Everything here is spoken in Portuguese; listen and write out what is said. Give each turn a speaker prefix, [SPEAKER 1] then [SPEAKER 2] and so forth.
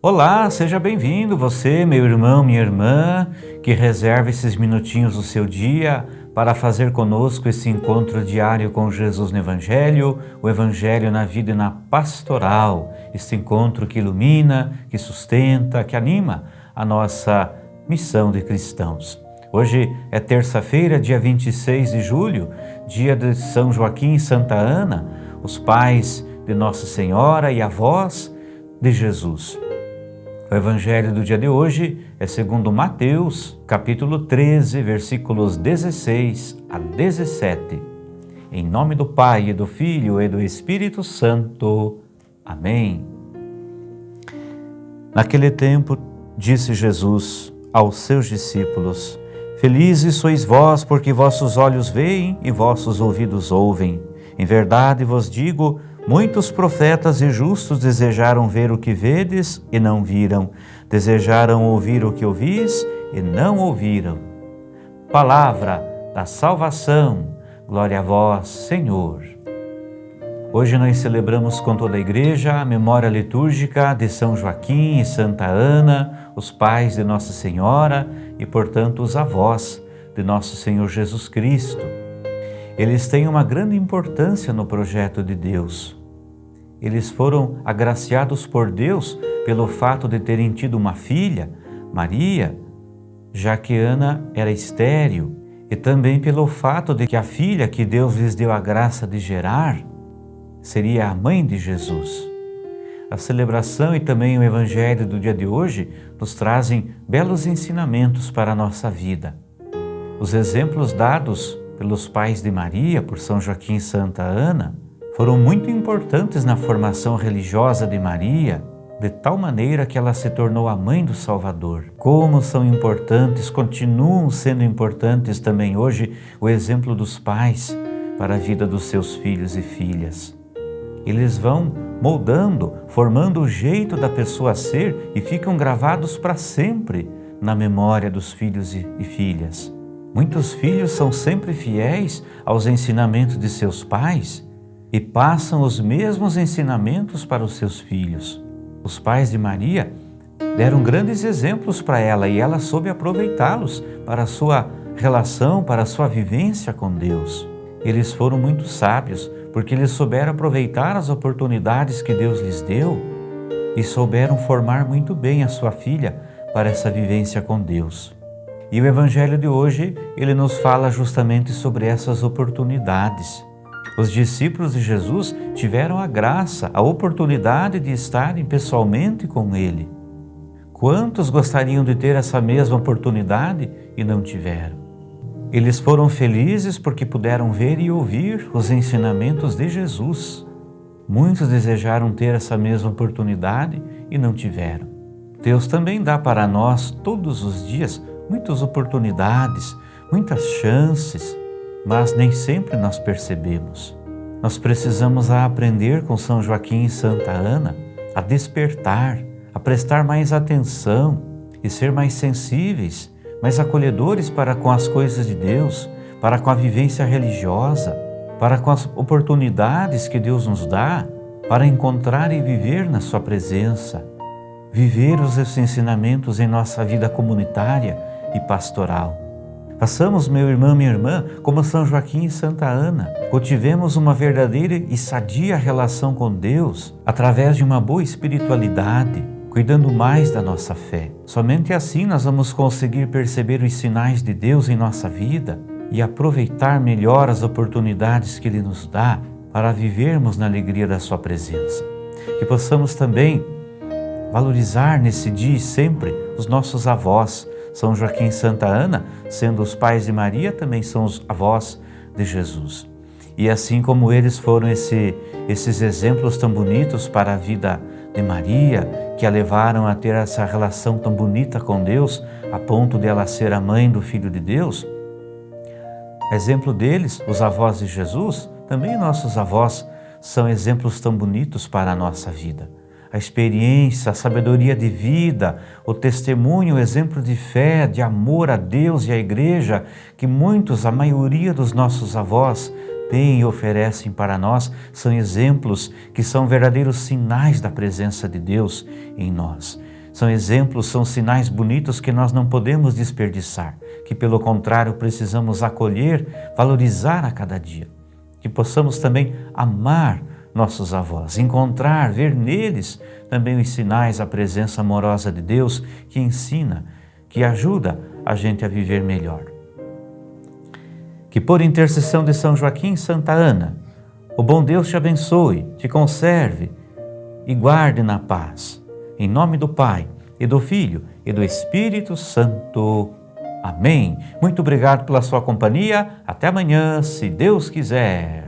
[SPEAKER 1] Olá, seja bem-vindo, você, meu irmão, minha irmã, que reserva esses minutinhos do seu dia para fazer conosco esse encontro diário com Jesus no Evangelho, o Evangelho na vida e na pastoral, esse encontro que ilumina, que sustenta, que anima a nossa missão de cristãos. Hoje é terça-feira, dia 26 de julho, dia de São Joaquim e Santa Ana, os pais de Nossa Senhora e avós de Jesus. O evangelho do dia de hoje é segundo Mateus, capítulo 13, versículos 16 a 17. Em nome do Pai, e do Filho e do Espírito Santo. Amém. Naquele tempo, disse Jesus aos seus discípulos: Felizes sois vós, porque vossos olhos veem e vossos ouvidos ouvem. Em verdade vos digo, muitos profetas e justos desejaram ver o que vedes e não viram, desejaram ouvir o que ouvis e não ouviram. Palavra da salvação, glória a vós, Senhor. Hoje nós celebramos com toda a Igreja a memória litúrgica de São Joaquim e Santa Ana, os pais de Nossa Senhora e, portanto, os avós de Nosso Senhor Jesus Cristo. Eles têm uma grande importância no projeto de Deus. Eles foram agraciados por Deus pelo fato de terem tido uma filha, Maria, já que Ana era estéril, e também pelo fato de que a filha que Deus lhes deu a graça de gerar seria a mãe de Jesus. A celebração e também o Evangelho do dia de hoje nos trazem belos ensinamentos para a nossa vida. Os exemplos dados pelos pais de Maria, por São Joaquim e Santa Ana, foram muito importantes na formação religiosa de Maria, de tal maneira que ela se tornou a mãe do Salvador. Como são importantes, continuam sendo importantes também hoje o exemplo dos pais para a vida dos seus filhos e filhas. Eles vão moldando, formando o jeito da pessoa ser e ficam gravados para sempre na memória dos filhos e filhas. Muitos filhos são sempre fiéis aos ensinamentos de seus pais e passam os mesmos ensinamentos para os seus filhos. Os pais de Maria deram grandes exemplos para ela e ela soube aproveitá-los para a sua relação, para a sua vivência com Deus. Eles foram muito sábios porque eles souberam aproveitar as oportunidades que Deus lhes deu e souberam formar muito bem a sua filha para essa vivência com Deus. E o Evangelho de hoje, ele nos fala justamente sobre essas oportunidades. Os discípulos de Jesus tiveram a graça, a oportunidade de estarem pessoalmente com Ele. Quantos gostariam de ter essa mesma oportunidade e não tiveram? Eles foram felizes porque puderam ver e ouvir os ensinamentos de Jesus. Muitos desejaram ter essa mesma oportunidade e não tiveram. Deus também dá para nós todos os dias muitas oportunidades, muitas chances, mas nem sempre nós percebemos. Nós precisamos aprender com São Joaquim e Santa Ana a despertar, a prestar mais atenção e ser mais sensíveis, mais acolhedores para com as coisas de Deus, para com a vivência religiosa, para com as oportunidades que Deus nos dá para encontrar e viver na sua presença, viver os seus ensinamentos em nossa vida comunitária e pastoral. Façamos, meu irmão, minha irmã, como São Joaquim e Santa Ana. Cultivemos uma verdadeira e sadia relação com Deus através de uma boa espiritualidade, cuidando mais da nossa fé. Somente assim nós vamos conseguir perceber os sinais de Deus em nossa vida e aproveitar melhor as oportunidades que Ele nos dá para vivermos na alegria da Sua presença. Que possamos também valorizar nesse dia e sempre os nossos avós. São Joaquim e Santa Ana, sendo os pais de Maria, também são os avós de Jesus. E assim como eles foram esses exemplos tão bonitos para a vida de Maria, que a levaram a ter essa relação tão bonita com Deus, a ponto de ela ser a mãe do Filho de Deus, exemplo deles, os avós de Jesus, também nossos avós são exemplos tão bonitos para a nossa vida. A experiência, a sabedoria de vida, o testemunho, o exemplo de fé, de amor a Deus e à Igreja, que muitos, a maioria dos nossos avós têm e oferecem para nós são exemplos que são verdadeiros sinais da presença de Deus em nós. São exemplos, são sinais bonitos que nós não podemos desperdiçar, que pelo contrário precisamos acolher, valorizar a cada dia. Que possamos também amar nossos avós, encontrar, ver neles também os sinais da presença amorosa de Deus que ensina, que ajuda a gente a viver melhor. Que por intercessão de São Joaquim e Santa Ana, o bom Deus te abençoe, te conserve e guarde na paz. Em nome do Pai, e do Filho, e do Espírito Santo. Amém. Muito obrigado pela sua companhia. Até amanhã, se Deus quiser.